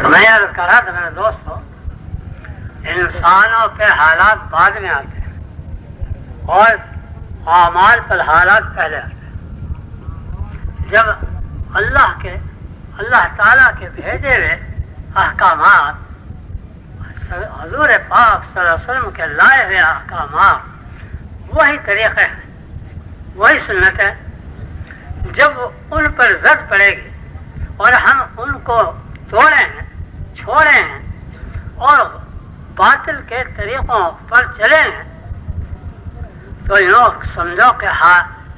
تو میں عرض کر رہا تھا میرے دوستوں، انسانوں پہ حالات بعد میں آتے ہیں اور اعمال پر حالات پہلے آتے ہیں۔ جب اللہ تعالیٰ کے بھیجے ہوئے احکامات، حضور پاک صلی اللہ علیہ وسلم کے لائے ہوئے احکامات، وہی طریقے ہیں، وہی سنت ہے، جب ان پر زد پڑے گی اور ہم ان کو توڑیں ہیں، چھوڑیں ہیں اور باطل کے طریقوں پر چلیں ہیں، تو یوں سمجھو کہ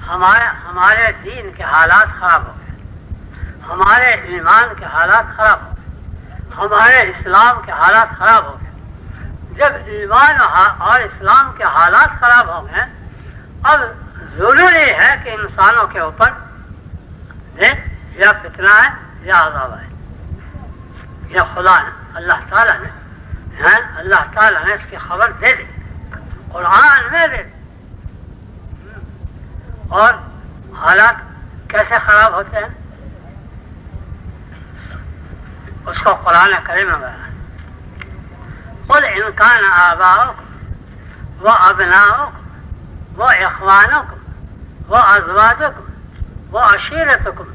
ہمارے دین کے حالات خراب ہو گئے، ہمارے ایمان کے حالات خراب ہو گئے، ہمارے اسلام کے حالات خراب ہو گئے۔ جب ایمان اور اسلام کے حالات خراب ہو گئے، اب ضروری ہے کہ انسانوں کے اوپر یا فتنہ ہے یا عذاب ہے، یا خدا نے اللہ تعالیٰ نے اس کی خبر دے دی، قرآن میں دے دی۔ اور حالات کیسے خراب ہوتے ہیں اس کو قرآن کریم میں بیان۔ قل ان کان آباؤکم وابناؤکم واخوانکم وازواجکم وعشیرتکم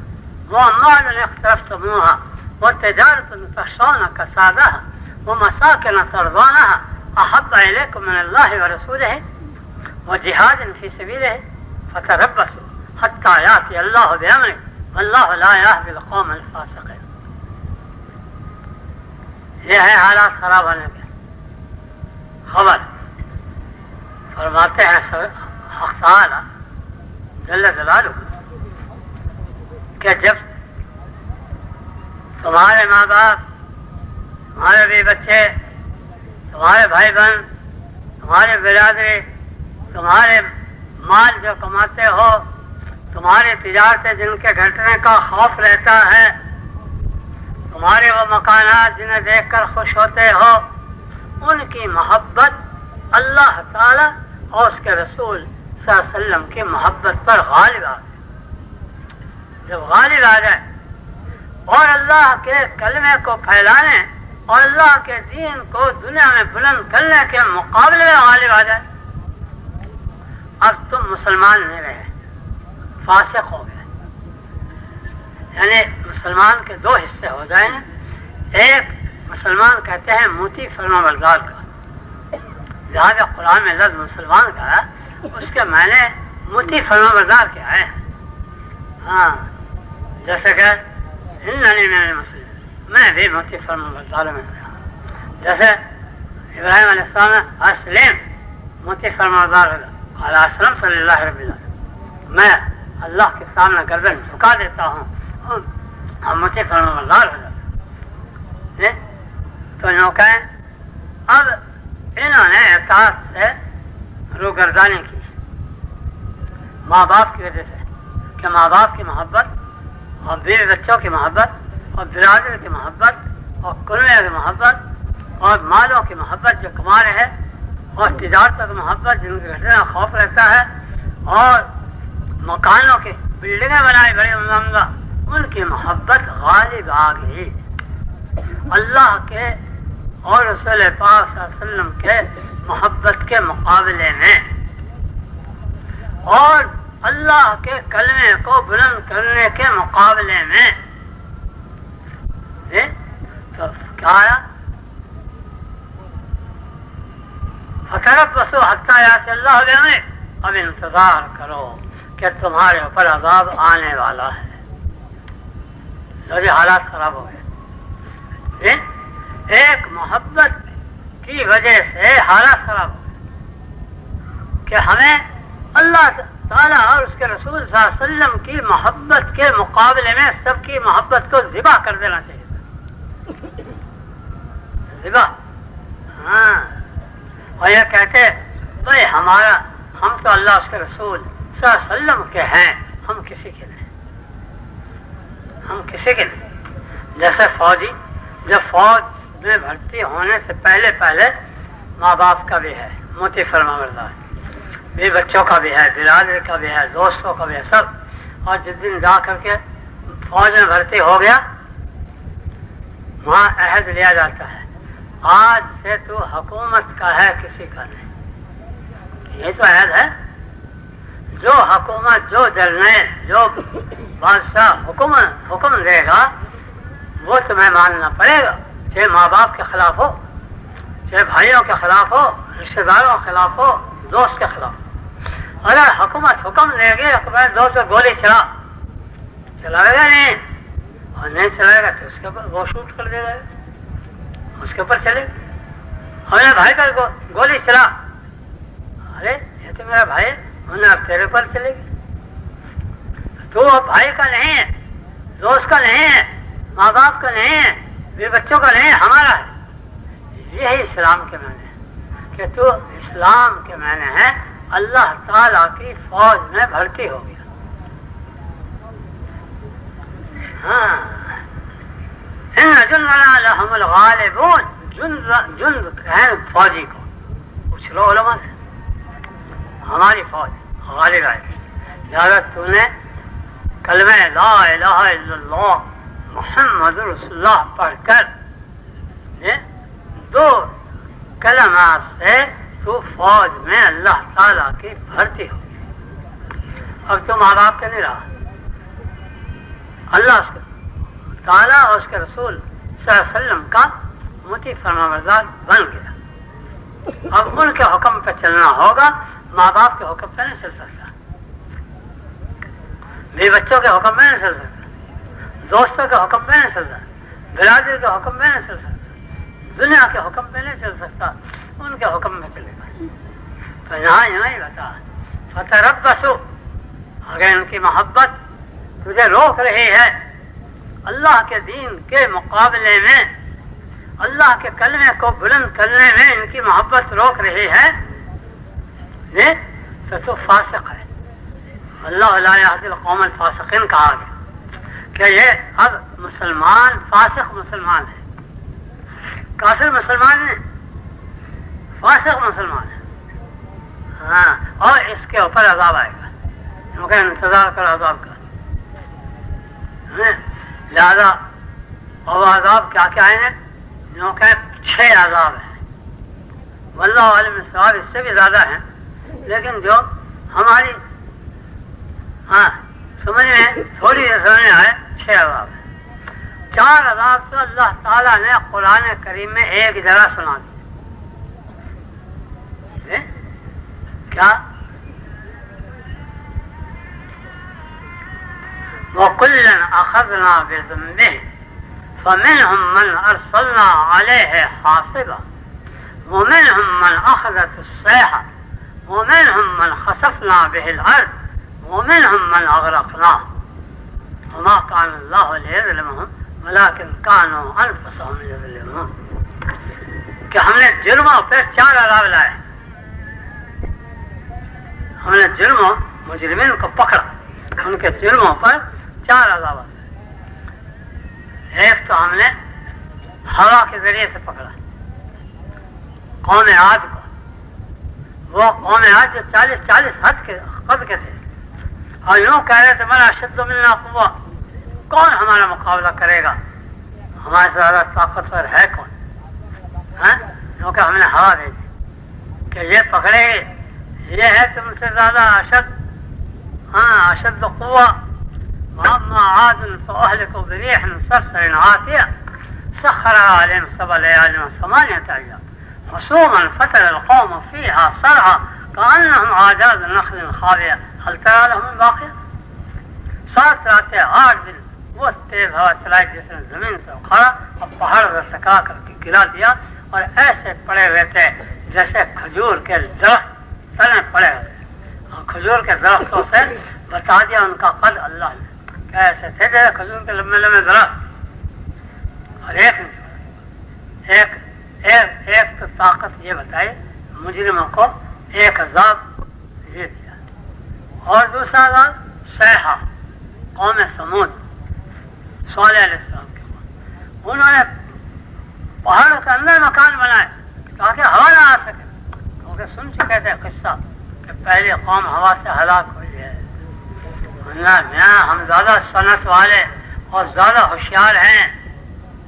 واموال اقترفتموها وتجارة تخشون كسادها ومساكن ترضونها احب اليكم من الله ورسوله وجهاد في سبيله فتربصوا حتى ياتي الله بامره والله لا يهدي القوم الفاسقين۔ یہ ہے حالات خراب ہونے کے خبر۔ فرماتے ہیں حق تعالی جل جلالہ کہ جب تمہارے ماں باپ، تمہارے بھی بچے، تمہارے بھائی بہن، تمہارے برادری، تمہارے مال جو کماتے ہو، تمہاری تجارتیں جن کے گھٹنے کا خوف رہتا ہے، تمہارے وہ مکانات جنہیں دیکھ کر خوش ہوتے ہو، ان کی محبت اللہ تعالی اور اس کے رسول صلی اللہ علیہ وسلم کی محبت پر غالب آ جائے۔ جب غالب آ جائے اور اللہ کے کلمے کو پھیلانے اور اللہ کے دین کو دنیا میں بلند کرنے کے مقابلے میں غالب آ جائے، اب تم مسلمان نہیں رہے، فاسق ہو گئے۔ یعنی مسلمان کے دو حصے ہو جائیں۔ ایک مسلمان کہتے ہیں موتی فرما بردار کا، لہٰذا قرآن میں لفظ مسلمان کا ہے، اس کے معنی موتی فرما بردار کے آئے ہیں۔ ہاں، جیسے کہ اننی من المسلمین، میں بھی موتی فرما بردار میں ہوں۔ جیسے ابراہیم علیہ السلام نے اسلم، موتی فرما بردار ہوگا، قال اسلم صلی اللہ رب العالمین، میں اللہ کے سامنے گردن جھکا دیتا ہوں، ہم موتی فرما بردار ہو جاتے۔ تو یوں کہیں اب انہوں نے اطاعت سے روگردانی کی ماں باپ کی وجہ سے، کہ ماں باپ کی محبت اور بیوی بچوں کی محبت اور برادری کی محبت اور کنویں کی محبت اور مالوں کی محبت جو کما رہے ہیں اور تجارتوں کی محبت جن کے گھٹنے کا خوف رہتا ہے اور مکانوں کی بلڈنگیں بنائی بڑی عمدہ، ان کی محبت غالب آ گئی اللہ کے اور رسول پاک صلی اللہ علیہ وسلم کے محبت کے مقابلے میں، اور اللہ کے کلمے کو بلند کرنے کے مقابلے میں۔ تو کیا آیا؟ فتربصوا حتی یأتی اللہ بامرہ، اب انتظار کرو کہ تمہارے اوپر عذاب آنے والا ہے۔ حالات خراب ہو گئے۔ ایک محبت کی وجہ سے حالات خراب ہو گئے کہ ہمیں اللہ تعالیٰ اور اس کے رسول صلی اللہ علیہ وسلم کی محبت کے مقابلے میں سب کی محبت کو ذبح کر دینا چاہیے تھا۔ ذبح، ہاں۔ اور یہ کہتے بھائی ہم تو اللہ اس کے رسول صلی اللہ علیہ وسلم کے ہیں، ہم کسی کے نہیں، ہم کسی کے نہیں۔ جیسے فوجی جب فوج میں بھرتی ہونے سے پہلے ماں باپ کا بھی ہے موتی فرما بردار، بھی بچوں کا بھی ہے، برادری کا بھی ہے، دوستوں کا بھی ہے، سب۔ اور جس دن جا کر کے فوج میں بھرتی ہو گیا، وہاں عہد لیا جاتا ہے آج سے تو حکومت کا ہے کسی کا نہیں. یہ تو عہد ہے. جو حکومت جو جرنیل جو بادشاہ حکم دے گا وہ تمہیں ماننا پڑے گا، چاہے ماں باپ کے خلاف ہو، چاہے بھائیوں کے خلاف ہو، رشتے داروں کے خلاف ہو، دوست کے خلاف. اگر حکومت حکم دے گی حکومت دوست کو گولی چلائے گا نہیں، اور نہیں چلائے گا تو اس کے اوپر وہ شوٹ کر دے گا، اس کے اوپر چلے گا. ہمیں بھائی کا گولی چلا، ارے یہ تو میرا بھائی، انہیں اب تیرے پر چلے گی. تو بھائی کا نہیں ہے، دوست کا نہیں ہے، ماں باپ کا نہیں ہے، میرے بچوں کا نہیں ہے، ہمارا ہے. یہی اسلام کے معنی ہے کہ تو اسلام کے معنی ہے اللہ تعالیٰ کی فوج میں بھرتی ہو گیا. ہاں ان جندنا لہم الغالبون، جند کہیں فوجی کو. پوچھ لو علماء سے، ہماری فوج غالب آئے. لہذا تو نے کلمہ لا الہ الا اللہ محمد رسول اللہ پڑھ کر دو کلمات سے تو فوج میں اللہ تعالیٰ کی بھرتی ہو. اب تو ماں باپ کے نہیں رہا، اللہ اس تعالیٰ اور اس کے رسول صلی اللہ علیہ وسلم کا مطیع فرمانبردار بن گیا. اب ان کے حکم پہ چلنا ہوگا، ماں باپ کے حکم پہ نہیں چل سکتا، میرے بچوں کے حکم پہ نہیں چل سکتا، دوستوں کے حکم پہ نہیں چل سکتا، برادری کے حکم پہ نہیں چل سکتا، دنیا کے حکم پہ نہیں چل سکتا، ان کے حکم میں چلے گا. تو یہاں ہی بتا فتربصوا، اگر ان کی محبت تجھے روک رہی ہے اللہ کے دین کے مقابلے میں، اللہ کے کلمے کو بلند کرنے میں ان کی محبت روک رہی ہے تو فاسق ہے. اللہ لا یہدی القوم الفاسقین کہا گیا کہ یہ اب مسلمان فاسق مسلمان ہے، کافر مسلمان نہیں، فاسق مسلمان ہے. ہاں، اور اس کے اوپر عذاب آئے گا، کیونکہ انتظار کر عذاب کا. لہذا اور عذاب کیا کیا ہیں؟ کیونکہ 6 عذاب ہیں، واللہ عالم الصواب، اس سے بھی زیادہ ہیں، لیکن جو ہماری سمجھ میں تھوڑی سمجھ میں آئے 6 عذاب ہیں. 4 عذاب تو اللہ تعالیٰ نے قرآن کریم میں ایک جگہ سنا دی. کیا؟ وَكُلًّا أَخَذْنَا بِذَنبِهِ فَمِنْهُمْ مَنْ أَرْسَلْنَا عَلَيْهِ حَاصِبًا وَمِنْهُمْ مَنْ أَخَذَتْهُ الصَّيْحَةُ وَمِنْهُمْ مَنْ خَسَفْنَا بِهِ الْأَرْضَ وَمِنْهُمْ مَنْ أَغْرَقْنَا وَمَا كَانَ اللَّهُ لِيَظْلِمَهُمْ وَلَكِنْ كَانُوا أَنفُسَهُمْ يَظْلِمُونَ. کہ ہم نے جرموں پہ 4 عذاب لائے، ہم نے جرموں مجرمین کو پکڑا، ان کے جرموں پر 4 عذاب آئے. ایک تو ہم نے ہوا کے ذریعے سے پکڑا قوم عاد کو، وہ قوم عاد جو 40 حد کے قد کے تھے، اور یوں کہہ رہے تھے من اشد منا قوة، کون ہمارا مقابلہ کرے گا، ہمارے سے زیادہ طاقتور ہے کون؟ کیونکہ ہم نے ہوا دے دی کہ یہ پکڑے، یہ ہے تم سے زیادہ اشد قوة. وأما عاد فأهلكوا بريح صرصر عاتية سخرها عليهم 7 ليال و8 أيام حسوما فترى القوم فيها صرعى كأنهم أعجاز نخل خاوية هل ترى لهم من باقية. 7 راتیں 8 دن وہ تیز ہوا چلائی جس نے زمین سے اکھاڑا اور پہاڑ سے سکا کر کے گرا دیا، اور ایسے پڑے ہوئے تھے جیسے کھجور کے درخت تلے پڑے ہوئے، اور کھجور کے درختوں سے بتا دیا ان کا قد اللہ نے، ایسے تھے جیسے کھجور کے لمبے لمبے درخت. اور ایک تو طاقت یہ بتائی مجرموں کو، ایک عذاب یہ دیا، اور دوسرا عذاب صیحہ قوم سمود صالح علیہ السلام کے بعد. انہوں نے پہاڑوں کے اندر مکان بنائے تاکہ ہوا نہ آ سکے، کیونکہ سن چکے تھے قصہ کہ پہلی قوم ہوا سے ہلاک ہوئی ہے. ہم زیادہ صنعت والے اور زیادہ ہوشیار ہیں،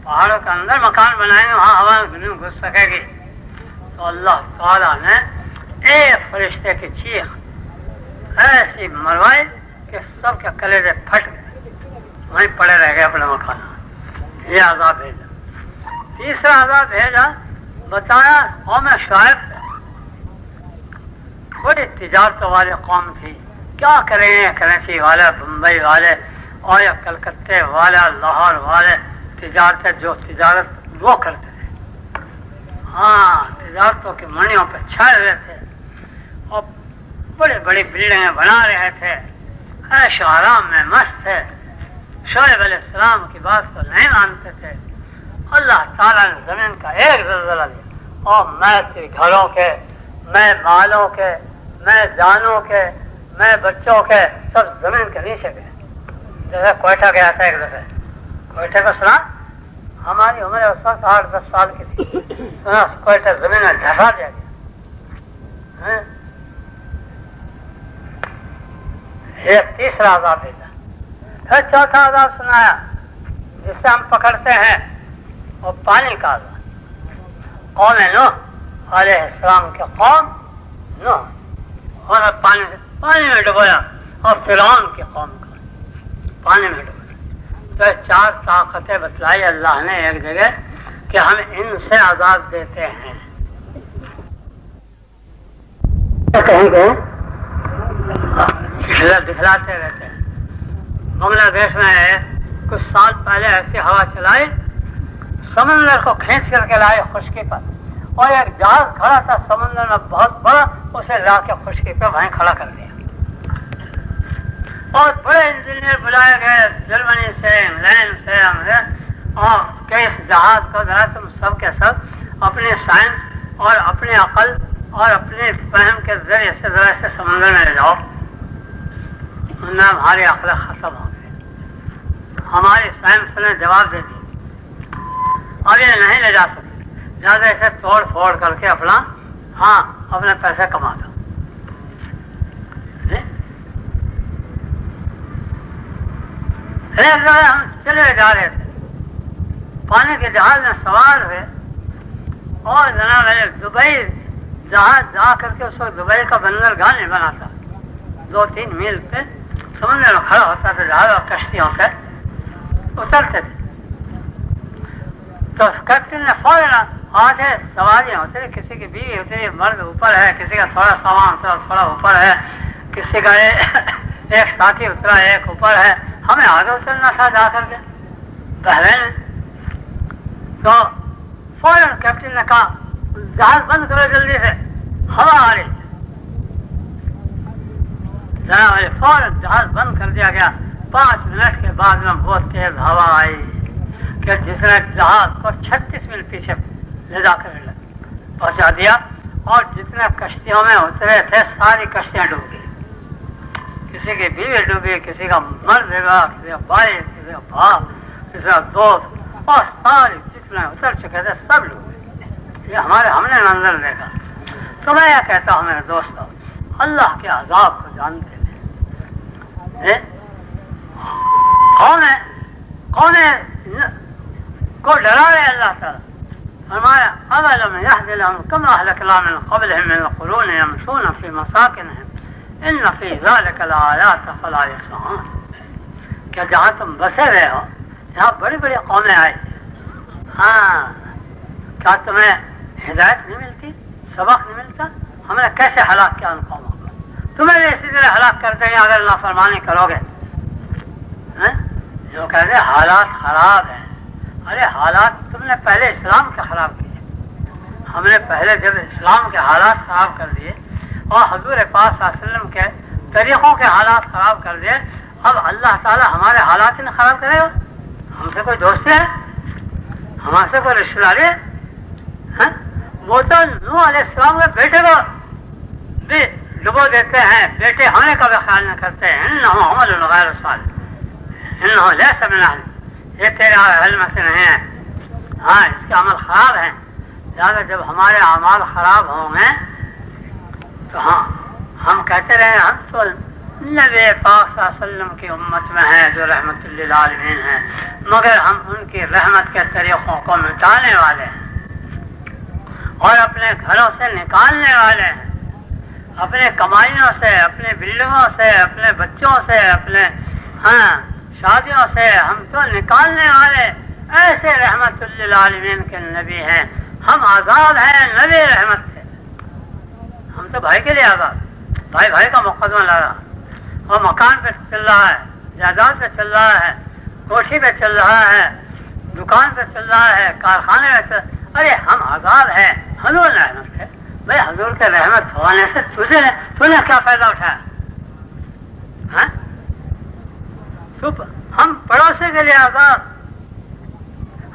پہاڑوں کے اندر مکان بنائیں گے وہاں ہوا نہیں گھس سکے گی. تو اللہ تعالیٰ نے ایک فرشتے کی چیخ ایسی مروائی کہ سب کے کلیجے پھٹ گئے, وہیں پڑے رہ گئے اپنے مکان. یہ عذاب بھیجا. تیسرا عذاب بھیجا, بتایا قوم شعیب بڑی تجارت والے قوم تھی. کیا کریں گے کراچی والے, بمبئی والے اور یا کلکتے والے, لاہور والے, تجارت جو تجارت وہ کرتے تھے. ہاں تجارتوں کی منڈیوں پہ چھائے ہوئے تھے اور بڑی بڑی بلڈنگیں بنا رہے تھے, عیش و آرام میں مست تھے. شعیب علیہ السلام کی بات کو نہیں مانتے تھے. اللہ تعالیٰ نے زمین کا ایک زلزلہ دیا اور میں تیرے گھروں کے, میں مالوں کے, میں جانوں کے, میں بچوں کے سب زمین کے نیچے گئے. جیسے کوئٹہ گیا تھا ایک دفعہ, کوئٹہ کو سنا, ہماری عمر اس وقت 8-10 سال کی تھی, سنا کوئٹہ زمین میں دھسا دیا گیا. یہ تیسرا عذاب بھیجا. پھر چوتھا عذاب سنایا جس سے ہم پکڑتے ہیں وہ پانی کا عذاب. قوم نوح علیہ السلام کے قوم نوح اور پانی میں ڈبویا, اور فرعون کی قوم کو پانی میں ڈبویا. تو 4 طاقتیں بتلائی اللہ نے ایک جگہ کہ ہم ان سے عذاب دیتے ہیں. کہیں گے دکھلاتے رہتے ہیں. بنگلہ دیش میں کچھ سال پہلے ایسی ہوا چلائی, سمندر کو کھینچ کر کے لائے خشکی پر, اور ایک جہاز کھڑا تھا سمندر میں بہت بڑا, اسے لا کے خشکی پہ وہیں کھڑا کر دیا. اور بڑے انجینئر بلائے گئے جرمنی سے, انگلینڈ سے, اور کہ اس جہاز کو ذرا تم سب کے سب اپنی سائنس اور اپنی عقل اور اپنے فہم کے ذریعے سے ذرا سے سمندر میں لے جاؤ. ہماری عقل ختم ہو گئی, ہماری سائنس نے جواب دے دی, اب یہ نہیں لے جا سکتے, زیادہ اسے توڑ پھوڑ کر کے اپنے پیسے کما دو. ہم چلے جا رہے تھے, پانی کے جہاز میں سوار ہوئے, اور جناب دبئی جہاز جا کر کے اس وقت دبئی کا بندرگاہ نہیں بنا تھا, 2-3 میل پہ سمندر میں کھڑا ہوتا تھا جہاز, اور کشتیوں سے اترتے تھے. تو کیپٹن نے فوراً آدھے سواریاں ہوتے تھے, کسی کی بیوی ہوتی ہے, مرد اوپر ہے, کسی کا تھوڑا سامان تھوڑا اوپر ہے, کسی کا ایک ساتھی اترا ایک اوپر ہے, ہمیں آگے اترنا تھا جا کر کے پہلے میں. تو فوراً کیپٹن نے کہا جہاز بند کرو جلدی سے, ہوا آ رہی. فوراً جہاز بند کر دیا گیا. 5 منٹ کے بعد میں بہت تیز ہوا آئی کہ جس نے جہاز کو 36 میل پیچھے لے جا کر پہنچا دیا, اور جتنے کشتیوں میں اترے تھے ساری کشتیاں ڈوب گئی. کسی کی بیوی ڈوبی, کسی کا مرد ہوگا, کسی کا بھائی, کسی کا باپ, کسی کا دوست, اور سارے جتنے اتر چکے تھے سب ڈوب گئے. یہ ہم نے منظر دیکھا. تو میں یہ کہتا ہوں میرے دوستوں, اللہ کے عذاب کو جانتے ہیں. کون کو ڈرا رہے اللہ تعالیٰ. فرمایا اولم یہد لهم کما اہلکنا من قبلهم من القرون یمشون فی مساکنهم ان فی ذلک لآیات فلا یسمعون. کہ جہاں تم بسے ہوئے ہو یہاں بڑی بڑی قومیں آئی, کیا تمہیں ہدایت نہیں ملتی, سبق نہیں ملتا؟ ہم نے کیسے ہلاک کیا ان قوموں کو, تمہیں بھی اسی طرح ہلاک کر دیں گے اگر نافرمانی کرو گے. جو کہتے ہیں حالات خراب ہیں, ارے حالات تم نے پہلے اسلام کے خراب کیے. ہم نے پہلے جب اسلام کے حالات خراب کر دیے اور حضور پاک صلی اللہ علیہ وسلم کے طریقوں کے حالات خراب کر دیے, اب اللہ تعالیٰ ہمارے حالات ہی خراب کرے گا؟ ہم سے کوئی دوست ہے, ہمارے سے کوئی رشتے داری ہے؟ وہ تو نوح علیہ السلام کے بیٹے کو بھی ڈبو دیتے ہیں, بیٹے ہونے کا بھی خیال نہ کرتے ہیں. انہو عمل غیر صالح, انہو لیس من اہل, یہ تیرے اہل میں سے نہیں ہے, اس کے عمل خراب ہیں. لہٰذا جب ہمارے اعمال خراب ہوں گے تو ہم کہتے رہے ہم تو نبی پاک صلی اللہ علیہ وسلم کی امت میں ہیں جو رحمت للعالمین ہیں، مگر ہم ان کی رحمت کے طریقوں کو مٹانے والے ہیں اور اپنے گھروں سے نکالنے والے ہیں، اپنے کمائیوں سے، اپنے بلڈنگوں سے، اپنے بچوں سے، اپنے شادیوں سے ہم تو نکالنے والے ایسے رحمت للعالمین کے نبی ہیں۔ ہم آزاد ہیں نبی رحمت سے، ہم تو بھائی کے لیے آزاد، بھائی بھائی کا مقدمہ لڑا، اور مکان پہ چل رہا ہے، جائیداد پہ چل رہا ہے، کوٹھی پہ چل رہا ہے، دکان پہ چل رہا ہے، کارخانے میں چل، ارے ہم آزاد ہیں حضور رحمت سے۔ بھائی حضور کے رحمت ہونے سے تجھے کیا فائدہ اٹھایا؟ ہم پڑوسی کے لیے آزاد،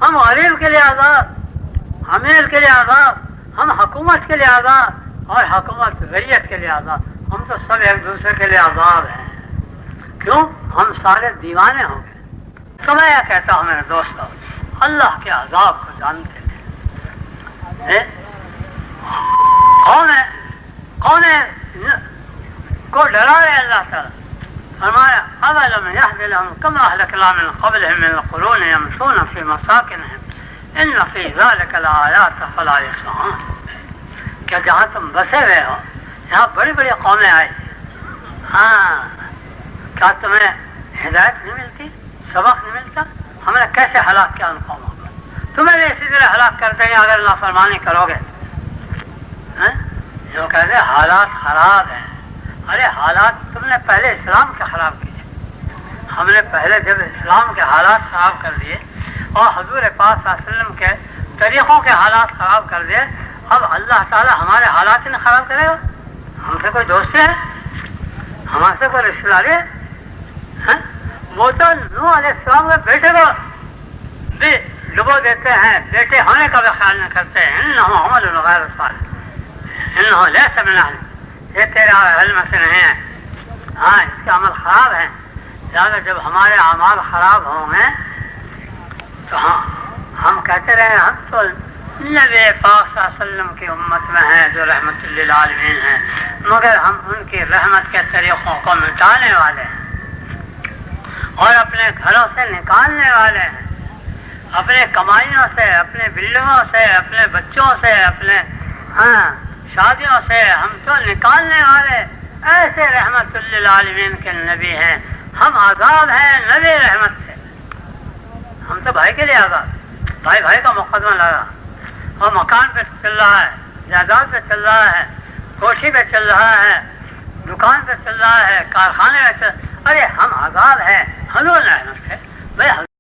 ہم غریب کے لیے آزاد، امیر کے لیے آزاد، ہم حکومت کے لیے آزاد اور حکومت ریت کے لیے آزاد، ہم تو سب ایک دوسرے کے لیے آزاد ہیں۔ کیوں؟ ہم سارے دیوانے ہو گئے۔ تو میں یہ کہتا ہوں میرے دوستوں، اللہ کے عذاب کو جانتے ہیں، کون ہے کو ڈرا رہے اللہ تعالیٰ؟ فرمایا اولم یہد لہم کما اہلکنا من قبلہم من القرون یمشون فی مساکنہم ان فی ذلک لآیات فلا یسمعون۔ کہ جہاں تم بسے ہوئے ہو یہاں بڑی بڑی قومیں آئی، کیا تمہیں ہدایت نہیں ملتی، سبق نہیں ملتا؟ ہم نے کیسے ہلاک کیا ان قوموں کو، تمہیں بھی اسی طرح ہلاک کر دیں گے اگر نافرمانی کرو گے۔ جو کہتے ہیں حالات خراب ہیں، ارے حالات تم نے پہلے اسلام کے خراب کیے، ہم نے پہلے جب اسلام کے حالات خراب کر دیے اور حضور پاک صلی اللہ علیہ وسلم کے طریقوں کے حالات خراب کر دیے، اب اللہ تعالیٰ ہمارے حالات ہی نہیں خراب کرے گا؟ ہم سے کوئی دوست ہے؟ ہمارے سے کوئی رشتے داری ہے؟ وہ تو نوح علیہ السلام کے بیٹے کو بھی ڈبو دیتے ہیں، بیٹے ہونے کا بھی خیال نہیں کرتے ہیں۔ انہ عمل غیر صالح انہ لیس من اہل، یہ تیرے علم سے نہیں ہے، اس کے عمل خراب ہیں۔ لہٰذا جب ہمارے اعمال خراب ہوں گے تو ہم کہتے رہے ہم تو نبی پاک صلی اللہ علیہ وسلم کی امت میں ہیں جو رحمت للعالمین ہیں، مگر ہم ان کی رحمت کے طریقوں کو مٹانے والے ہیں اور اپنے گھروں سے نکالنے والے ہیں، اپنے کمائیوں سے، اپنے بلڈنگوں سے، اپنے بچوں سے، اپنے شادیوں سے ہم تو نکالنے والے ایسے رحمت للعالمین کے نبی ہیں۔ ہم آزاد ہیں نبی رحمت سے، ہم تو بھائی کے لیے آزاد، بھائی بھائی کا مقدمہ لڑا، اور مکان پہ چل رہا ہے، جائیداد پہ چل رہا ہے، کوٹھی پہ چل رہا ہے، دکان پہ چل رہا ہے، کارخانے میں چل، ارے ہم آزاد ہیں حضور رحمت سے۔ بھائی